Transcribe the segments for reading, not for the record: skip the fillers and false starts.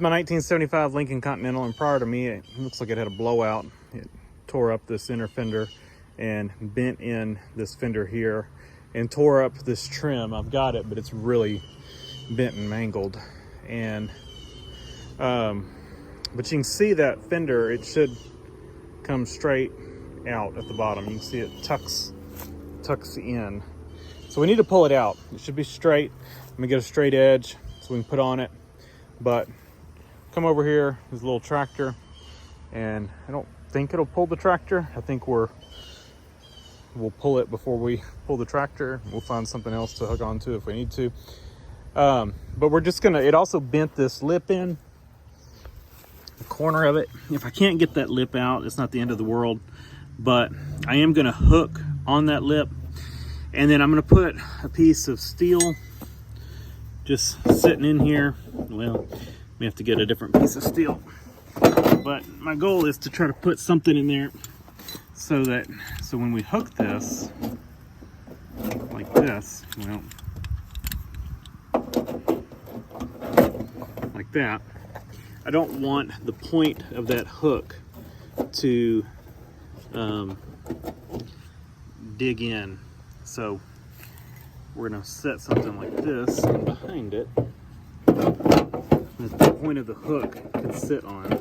is my 1975 Lincoln Continental, and prior to me, it looks like it had a blowout. It tore up this inner fender and bent in this fender here and tore up this trim. I've got it, but it's really bent and mangled. And but you can see that fender, it should come straight out at the bottom. You can see it tucks in. So we need to pull it out. It should be straight. Let me get a straight edge so we can put on it. But come over here, there's a little tractor, and I don't think it'll pull the tractor. I think we'll pull it before we pull the tractor. We'll find something else to hook onto if we need to. But we're just gonna, it also bent this lip in, the corner of it. If I can't get that lip out, it's not the end of the world, but I am gonna hook on that lip, and then I'm gonna put a piece of steel just sitting in here. Well, we have to get a different piece of steel, but my goal is to try to put something in there so when we hook this like this, well, like that, I don't want the point of that hook to dig in. So we're gonna set something like this behind it that the point of the hook can sit on.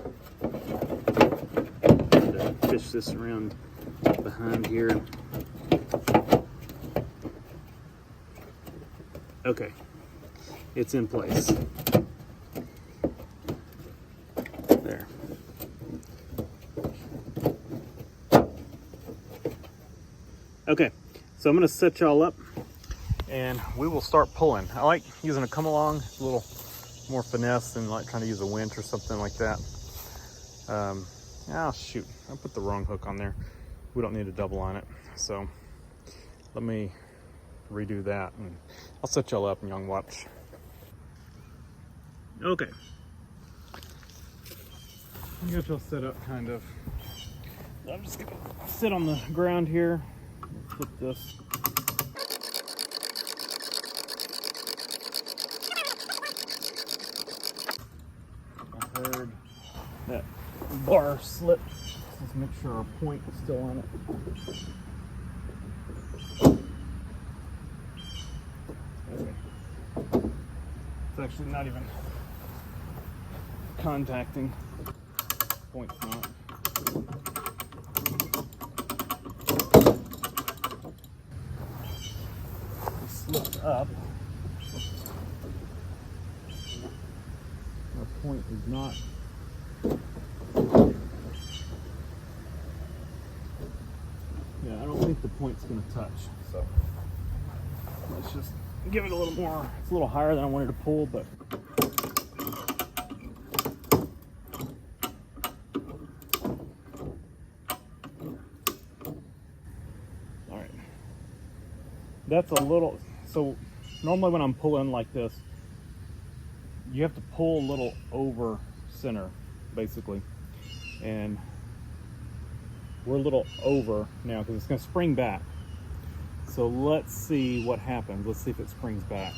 And fish this around behind here. Okay, it's in place. There. Okay, so I'm gonna set y'all up and we will start pulling. I like using a come along, a little more finesse than like trying to use a winch or something like that. Oh shoot, I put the wrong hook on there. We don't need a double on it. So let me redo that and I'll set y'all up and y'all can watch. Okay. I got y'all set up kind of. I'm just gonna sit on the ground here, flip this. I heard that bar slip. Let's make sure our point is still on it. Okay. It's actually not even contacting. Point's not. It slipped up. Our point is not. Yeah, I don't think the point's going to touch. So let's just give it a little more. It's a little higher than I wanted to pull, but. That's a little, so normally when I'm pulling like this, you have to pull a little over center, basically. And we're a little over now because it's going to spring back. So let's see what happens. Let's see if it springs back.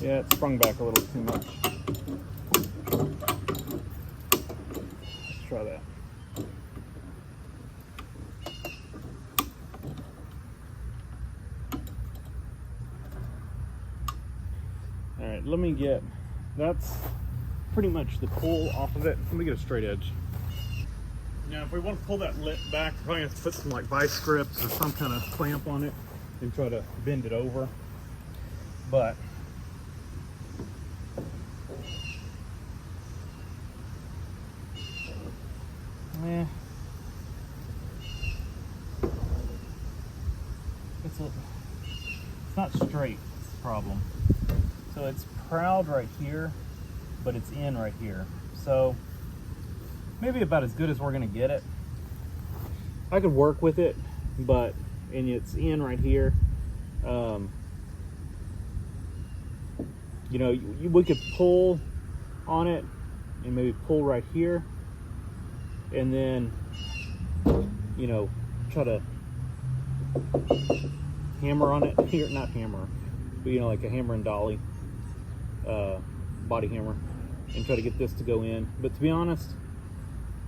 Yeah, it sprung back a little too much. Try that. All right, let me get, that's pretty much the pull off of it. Let me get a straight edge. Now, if we want to pull that lip back, we're probably going to put some like vice grips or some kind of clamp on it and try to bend it over. But it's not straight, it's the problem. So it's proud right here, but it's in right here. So maybe about as good as we're gonna get it. I could work with it, but, and it's in right here. You know, we could pull on it and maybe pull right here, and then, you know, try to hammer on it here, not hammer, but you know, like a hammer and dolly body hammer, and try to get this to go in. But to be honest,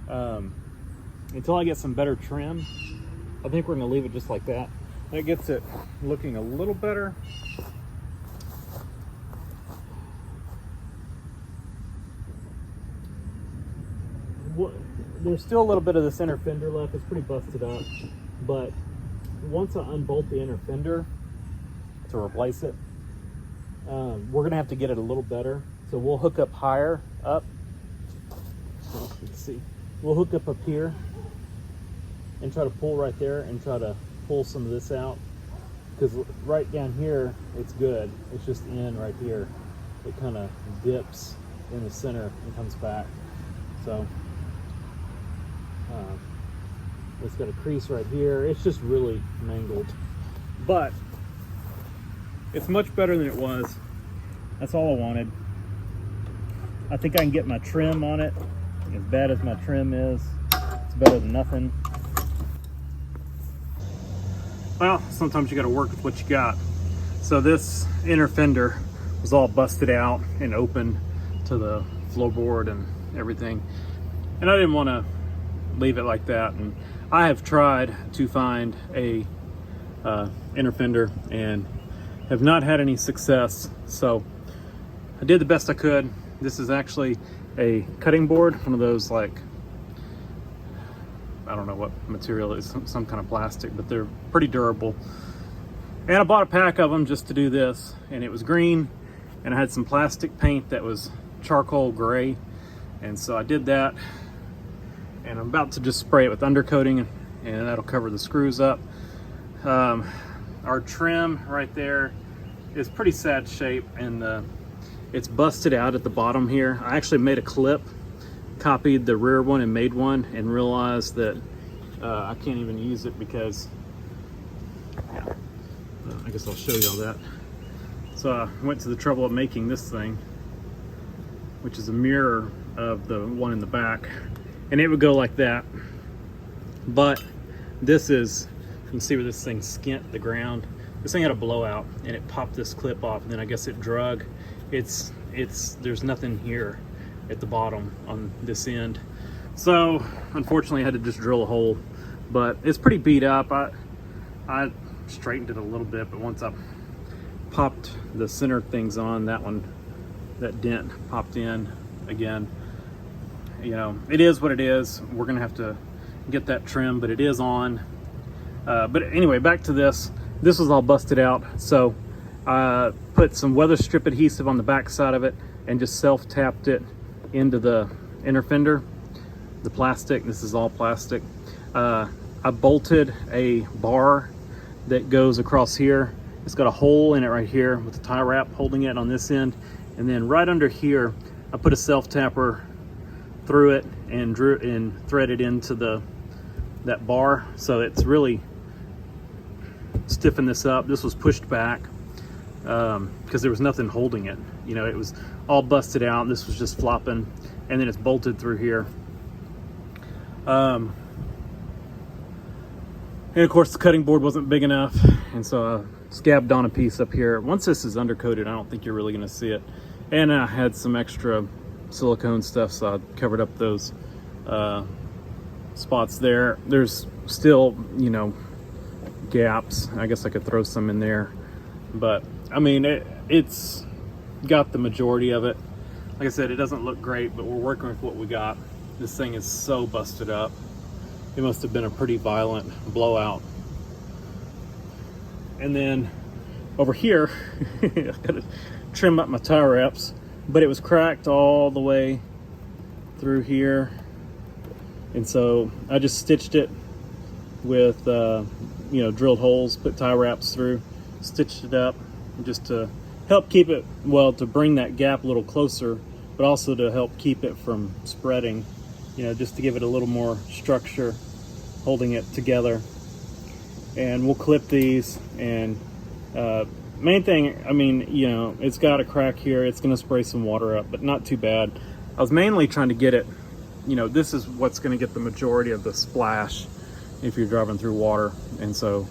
until I get some better trim, I think we're going to leave it just like that. That gets it looking a little better. There's still a little bit of this inner fender left. It's pretty busted up, but once I unbolt the inner fender to replace it, we're gonna have to get it a little better. So we'll hook up higher up. So let's see. We'll hook up here and try to pull right there and try to pull some of this out, because right down here it's good. It's just in right here. It kind of dips in the center and comes back. So it's got a crease right here. It's just really mangled, but it's much better than it was. That's all I wanted. I think I can get my trim on it. As bad as my trim is, it's better than nothing. Well, sometimes you got to work with what you got. So this inner fender was all busted out and open to the floorboard and everything, and I didn't want to leave it like that. And I have tried to find a inner fender and have not had any success, so I did the best I could. This is actually a cutting board, one of those, like, I don't know what material it is, some kind of plastic, but they're pretty durable. And I bought a pack of them just to do this, and it was green, and I had some plastic paint that was charcoal gray, and so I did that. And I'm about to just spray it with undercoating, and that'll cover the screws up. Our trim right there is pretty sad shape, and it's busted out at the bottom here. I actually made a clip, copied the rear one and made one, and realized that I can't even use it because, yeah, I guess I'll show you all that. So I went to the trouble of making this thing, which is a mirror of the one in the back. And it would go like that, but this is, you can see where this thing skint the ground. This thing had a blowout, and it popped this clip off, and then I guess it drug. There's nothing here at the bottom on this end, so unfortunately I had to just drill a hole. But it's pretty beat up. I straightened it a little bit, but once I popped the center things on, that dent popped in again. You know, it is what it is. We're gonna have to get that trim, but it is on. But anyway, back to this. This was all busted out, so I put some weather strip adhesive on the back side of it and just self-tapped it into the inner fender, the plastic. This is all plastic. I bolted a bar that goes across here. It's got a hole in it right here with a tie wrap holding it on this end, and then right under here I put a self-tapper through it and threaded into that bar, so it's really stiffened this up. This was pushed back because there was nothing holding it. You know, it was all busted out, and this was just flopping, and then it's bolted through here. And of course the cutting board wasn't big enough, and so I scabbed on a piece up here. Once this is undercoated, I don't think you're really going to see it. And I had some extra silicone stuff, so I covered up those spots there. There's still, you know, gaps. I guess I could throw some in there, but I mean, it's got the majority of it. Like I said, it doesn't look great, but we're working with what we got. This thing is so busted up. It must have been a pretty violent blowout. And then over here, I gotta trim up my tie wraps, but it was cracked all the way through here. And so I just stitched it with, you know, drilled holes, put tie wraps through, stitched it up just to help keep it, well, to bring that gap a little closer, but also to help keep it from spreading, you know, just to give it a little more structure, holding it together. And we'll clip these, and main thing, I mean, you know, it's got a crack here. It's going to spray some water up, but not too bad. I was mainly trying to get it, you know, this is what's going to get the majority of the splash if you're driving through water. And so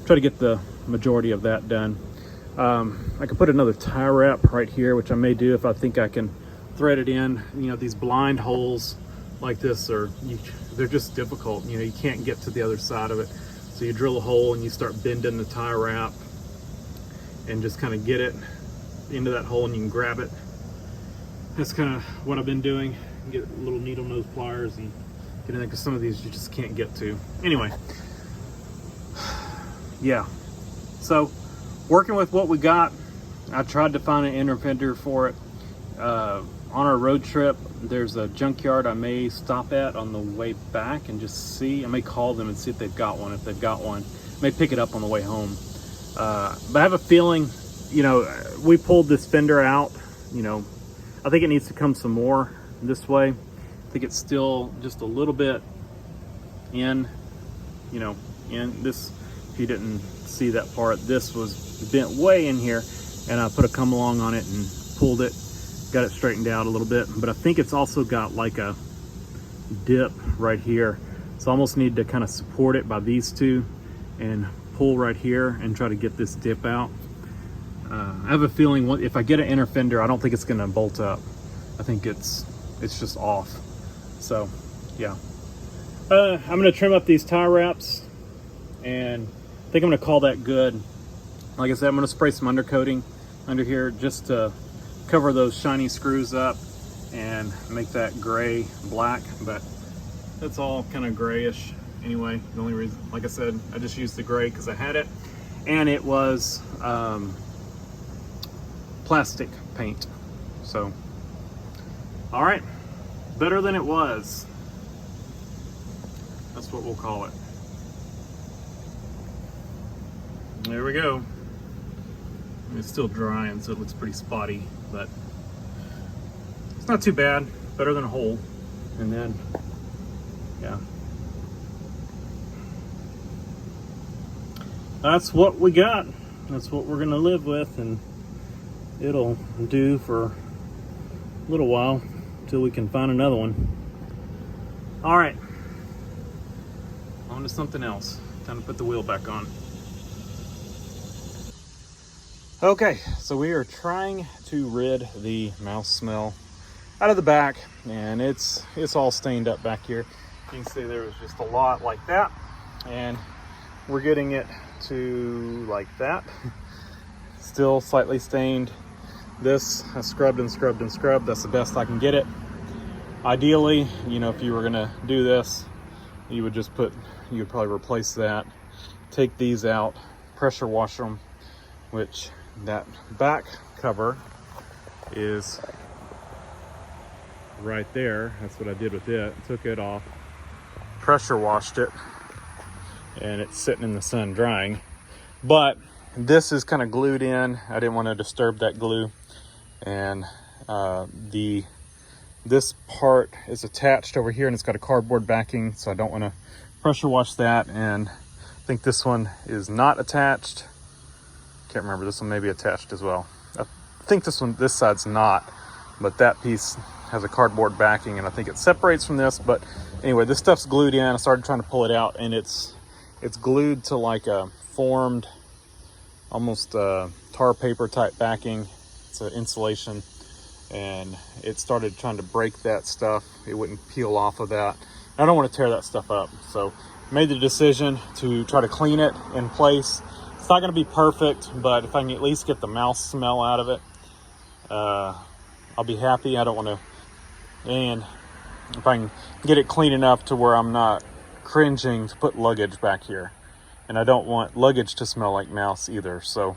try to get the majority of that done. I could put another tie wrap right here, which I may do if I think I can thread it in. You know, these blind holes like this they're just difficult. You know, you can't get to the other side of it. So you drill a hole and you start bending the tie wrap and just kind of get it into that hole, and you can grab it. That's kind of what I've been doing. Get little needle nose pliers and get in there, because some of these you just can't get to. Anyway, yeah. So working with what we got, I tried to find an inner fender for it. On our road trip, there's a junkyard I may stop at on the way back and just see. I may call them and see if they've got one. If they've got one, I may pick it up on the way home. But I have a feeling, you know, we pulled this fender out, you know, I think it needs to come some more this way. I think it's still just a little bit in, you know, in this. If you didn't see that part, this was bent way in here, and I put a come along on it and pulled it, got it straightened out a little bit. But I think it's also got like a dip right here, so I almost need to kind of support it by these two and pull right here and try to get this dip out. I have a feeling if I get an inner fender, I don't think it's gonna bolt up. I think it's just off. So yeah, I'm gonna trim up these tie wraps, and I think I'm gonna call that good. Like I said, I'm gonna spray some undercoating under here just to cover those shiny screws up and make that gray black, but it's all kind of grayish anyway. The only reason, like I said, I just used the gray because I had it, and it was plastic paint. So all right, better than it was. That's what we'll call it. There we go. It's still drying, so it looks pretty spotty, but it's not too bad. Better than a hole. And then, yeah. That's what we got. That's what we're gonna live with, and it'll do for a little while until we can find another one. All right, on to something else. Time to put the wheel back on. Okay, so we are trying to rid the mouse smell out of the back, and it's all stained up back here. You can see there was just a lot like that, and we're getting it to like that. Still slightly stained. This I scrubbed and scrubbed and scrubbed. That's the best I can get it. Ideally, you know, if you were gonna do this, you would probably replace that, take these out, pressure wash them, which that back cover is right there. That's what I did with it. Took it off, pressure washed it, and it's sitting in the sun drying. But this is kind of glued in. I didn't want to disturb that glue, and this part is attached over here, and it's got a cardboard backing, so I don't want to pressure wash that. And I think this one is not attached. Can't remember, this one may be attached as well. I think this side's not, but that piece has a cardboard backing, and I think it separates from this. But anyway, this stuff's glued in. I started trying to pull it out, and it's glued to like a formed, almost tar paper type backing. It's an insulation, and it started trying to break that stuff. It wouldn't peel off of that. I don't want to tear that stuff up, so made the decision to try to clean it in place. It's not going to be perfect, but if I can at least get the mouse smell out of it, I'll be happy. I don't want to, and if I can get it clean enough to where I'm not cringing to put luggage back here, and I don't want luggage to smell like mouse either. So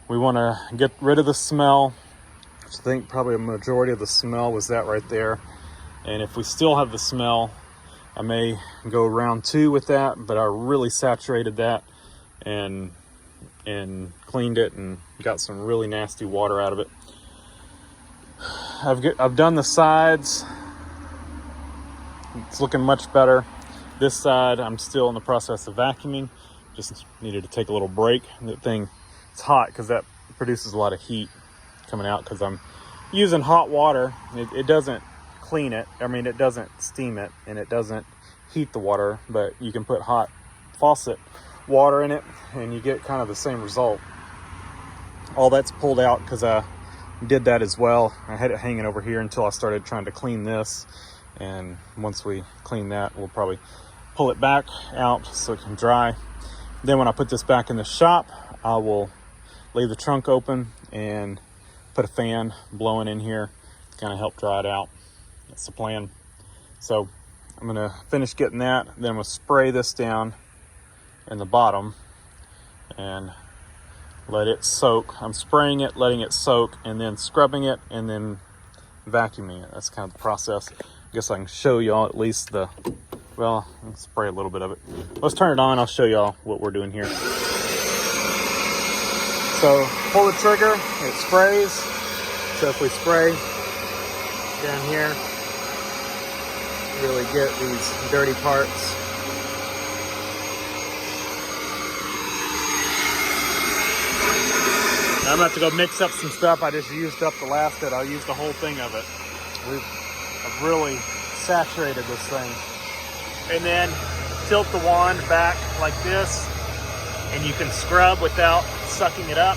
we want to get rid of the smell. I think probably a majority of the smell was that right there, and if we still have the smell, I may go round 2 with that, but I really saturated that and cleaned it and got some really nasty water out of it. I've done the sides. It's looking much better. This side, I'm still in the process of vacuuming. Just needed to take a little break. That thing, it's hot because that produces a lot of heat coming out because I'm using hot water. It doesn't clean it. I mean, it doesn't steam it, and it doesn't heat the water, but you can put hot faucet water in it, and you get kind of the same result. All that's pulled out because I did that as well. I had it hanging over here until I started trying to clean this, and once we clean that, we'll probably pull it back out so it can dry. Then when I put this back in the shop, I will leave the trunk open and put a fan blowing in here to kind of help dry it out. That's the plan. So I'm gonna finish getting that, then we'll spray this down in the bottom and let it soak. I'm spraying it, letting it soak, and then scrubbing it, and then vacuuming it. That's kind of the process. I guess I can show y'all at least the, well, I'll spray a little bit of it. Let's turn it on, I'll show y'all what we're doing here. So pull the trigger, it sprays. So if we spray down here, really get these dirty parts. I'm about to go mix up some stuff. I just used up the last bit. I'll use the whole thing of it. I've really saturated this thing. And then tilt the wand back like this, and you can scrub without sucking it up.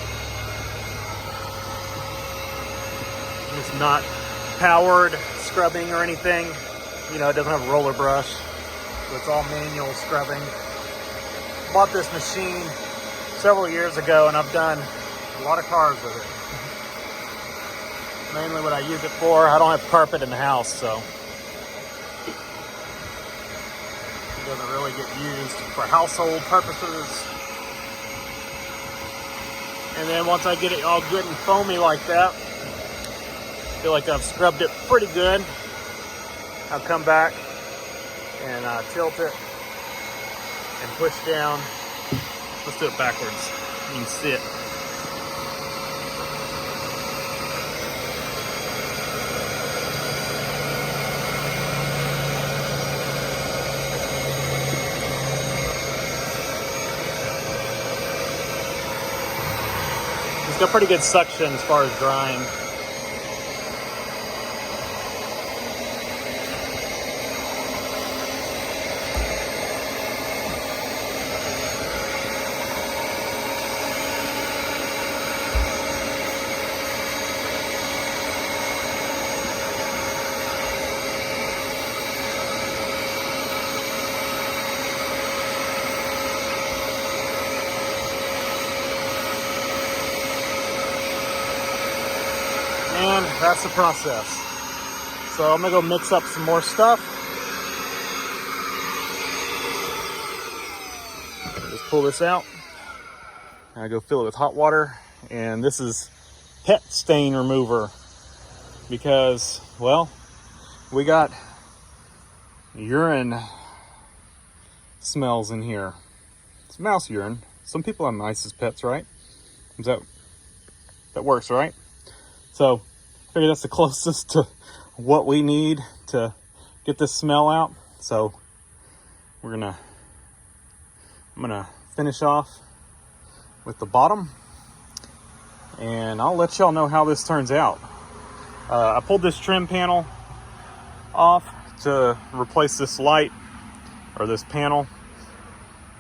It's not powered scrubbing or anything. You know, it doesn't have a roller brush. So it's all manual scrubbing. Bought this machine several years ago, and I've done a lot of cars with it. Mainly what I use it for, I don't have carpet in the house, so it doesn't really get used for household purposes. And then once I get it all good and foamy like that, I feel like I've scrubbed it pretty good, I'll come back and tilt it and push down. Let's do it backwards. You can see it. It's got pretty good suction as far as drying. And that's the process. So I'm gonna go mix up some more stuff. Just pull this out. I go fill it with hot water. And this is pet stain remover because, well, we got urine smells in here. It's mouse urine. Some people have mice as pets, right? That works, right? So I figure that's the closest to what we need to get this smell out. So I'm gonna finish off with the bottom, and I'll let y'all know how this turns out. I pulled this trim panel off to replace this light, or this panel,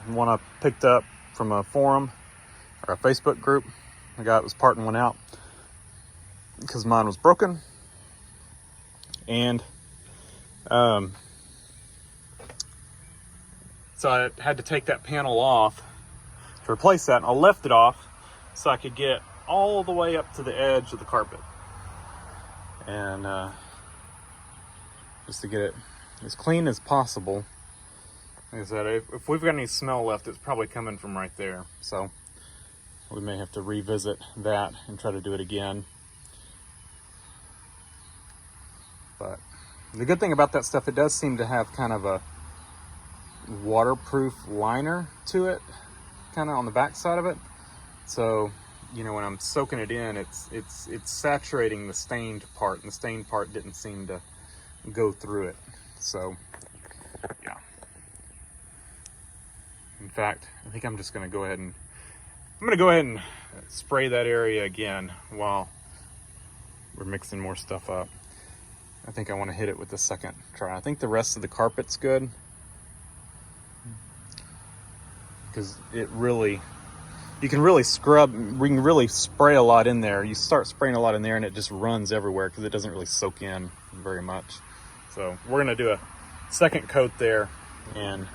one I picked up from a forum or a Facebook group. The guy was parting one out because mine was broken. And so I had to take that panel off to replace that. And I left it off so I could get all the way up to the edge of the carpet. And just to get it as clean as possible. Like I said, if we've got any smell left, it's probably coming from right there. So we may have to revisit that and try to do it again. But the good thing about that stuff, it does seem to have kind of a waterproof liner to it, kind of on the back side of it. So, you know, when I'm soaking it in, it's saturating the stained part, and the stained part didn't seem to go through it. So, yeah. In fact, I think I'm just going to go ahead and spray that area again while we're mixing more stuff up. I think I want to hit it with the second try. I think the rest of the carpet's good. because you can really we can really spray a lot in there. You start spraying a lot in there and it just runs everywhere because it doesn't really soak in very much. So we're gonna do a second coat there, and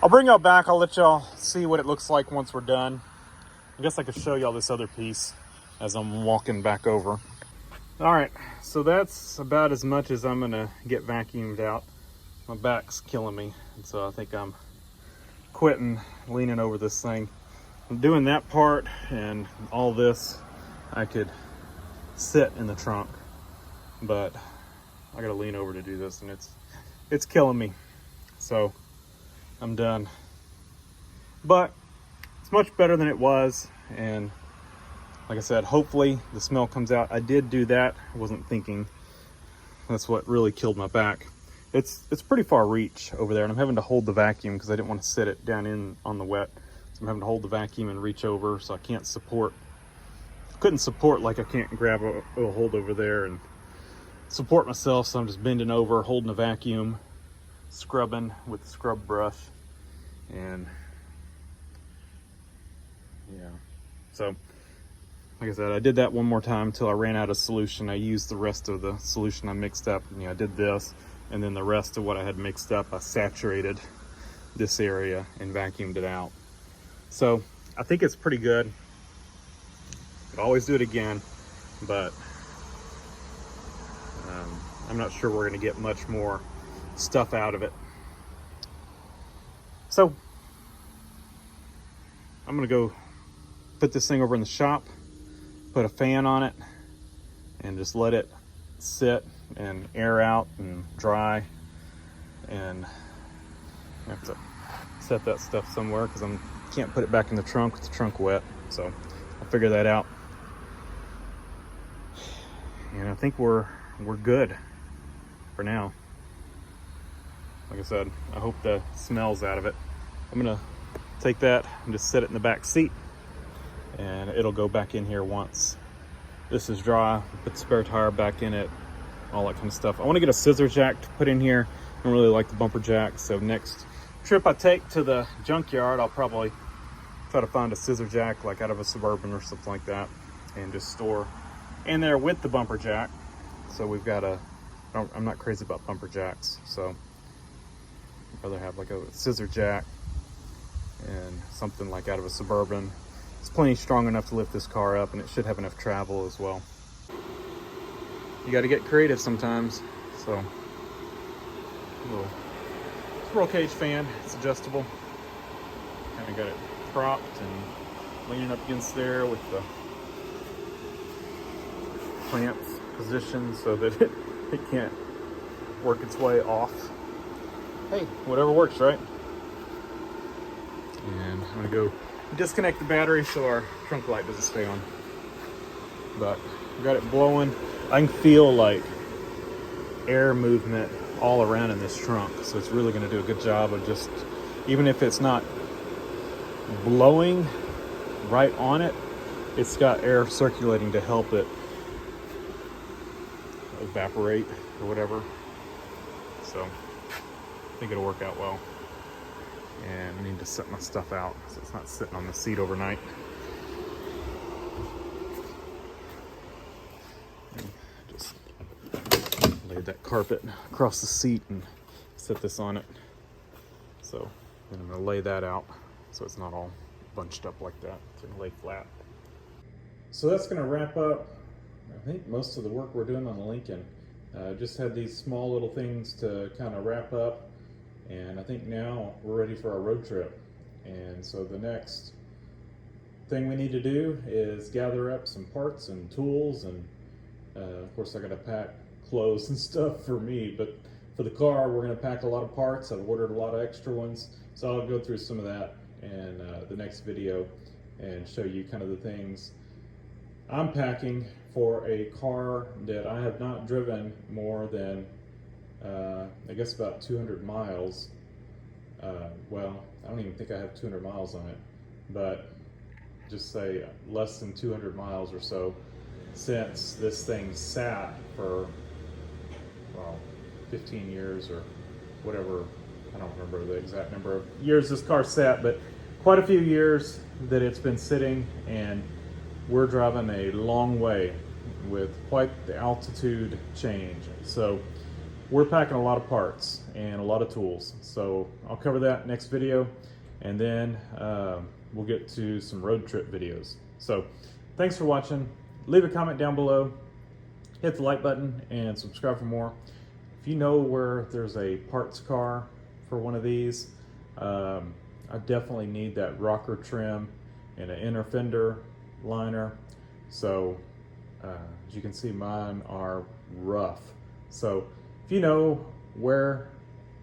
I'll bring y'all back. I'll let y'all see what it looks like once we're done. I guess I could show y'all this other piece as I'm walking back over. All right, so that's about as much as I'm gonna get vacuumed out. My back's killing me, and so I think I'm quitting leaning over this thing. I'm doing that part, and all this I could sit in the trunk, but I gotta lean over to do this, and it's killing me. So I'm done. But it's much better than it was, and like I said, hopefully the smell comes out. I did do that. I wasn't thinking. That's what really killed my back. It's pretty far reach over there, and I'm having to hold the vacuum because I didn't want to sit it down in on the wet. So I'm having to hold the vacuum and reach over, so I couldn't support like I can't grab a hold over there and support myself. So I'm just bending over, holding the vacuum, scrubbing with the scrub brush, and yeah. So like I said, I did that one more time until I ran out of solution. I used the rest of the solution I mixed up. And, I did this, and then the rest of what I had mixed up, I saturated this area and vacuumed it out. So I think it's pretty good. I'd always do it again, but I'm not sure we're gonna get much more stuff out of it. So I'm gonna go put this thing over in the shop, put a fan on it, and just let it sit and air out and dry. And I have to set that stuff somewhere because I can't put it back in the trunk with the trunk wet. So I'll figure that out. And I think we're good for now. Like I said, I hope the smell's out of it. I'm gonna take that and just set it in the back seat, and it'll go back in here once this is dry. Put the spare tire back in it, all that kind of stuff. I want to get a scissor jack to put in here. I don't really like the bumper jack, so next trip I take to the junkyard, I'll probably try to find a scissor jack like out of a Suburban or something like that, and just store in there with the bumper jack. So we've got I'm not crazy about bumper jacks, so I'd rather have like a scissor jack and something like out of a Suburban. It's plenty strong enough to lift this car up, and it should have enough travel as well. You got to get creative sometimes. So little squirrel cage fan, it's adjustable. Kind of got it propped and leaning up against there with the clamps positioned so that it can't work its way off. Hey, whatever works, right? And I'm gonna go disconnect the battery so our trunk light doesn't stay on. But we got it blowing. I can feel like air movement all around in this trunk, so it's really going to do a good job of just, even if it's not blowing right on it, it's got air circulating to help it evaporate or whatever. So I think it'll work out well. And I need to set my stuff out so it's not sitting on the seat overnight. And just lay that carpet across the seat and set this on it. So then I'm gonna lay that out so it's not all bunched up like that. It's gonna lay flat. So that's gonna wrap up, I think, most of the work we're doing on the Lincoln. Just had these small little things to kind of wrap up. And I think now we're ready for our road trip. And so the next thing we need to do is gather up some parts and tools, and of course I gotta pack clothes and stuff for me, but for the car we're gonna pack a lot of parts. I've ordered a lot of extra ones, so I'll go through some of that in the next video and show you kind of the things I'm packing for a car that I have not driven more than I guess about 200 miles. Well, I don't even think I have 200 miles on it, but just say less than 200 miles or so since this thing sat for, well, 15 years or whatever. I don't remember the exact number of years this car sat, but quite a few years that it's been sitting, and we're driving a long way with quite the altitude change. So we're packing a lot of parts and a lot of tools. So I'll cover that next video, and then we'll get to some road trip videos. So thanks for watching. Leave a comment down below, hit the like button, and subscribe for more. If you know where there's a parts car for one of these, I definitely need that rocker trim and an inner fender liner. So as you can see, mine are rough. So if you know where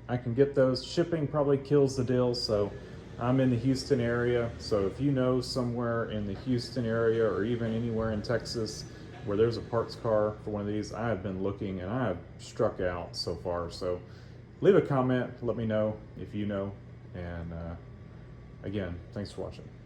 I can get those, shipping probably kills the deal. So I'm in the Houston area. So if you know somewhere in the Houston area or even anywhere in Texas where there's a parts car for one of these, I have been looking and I have struck out so far. So leave a comment, let me know if you know. And again, thanks for watching.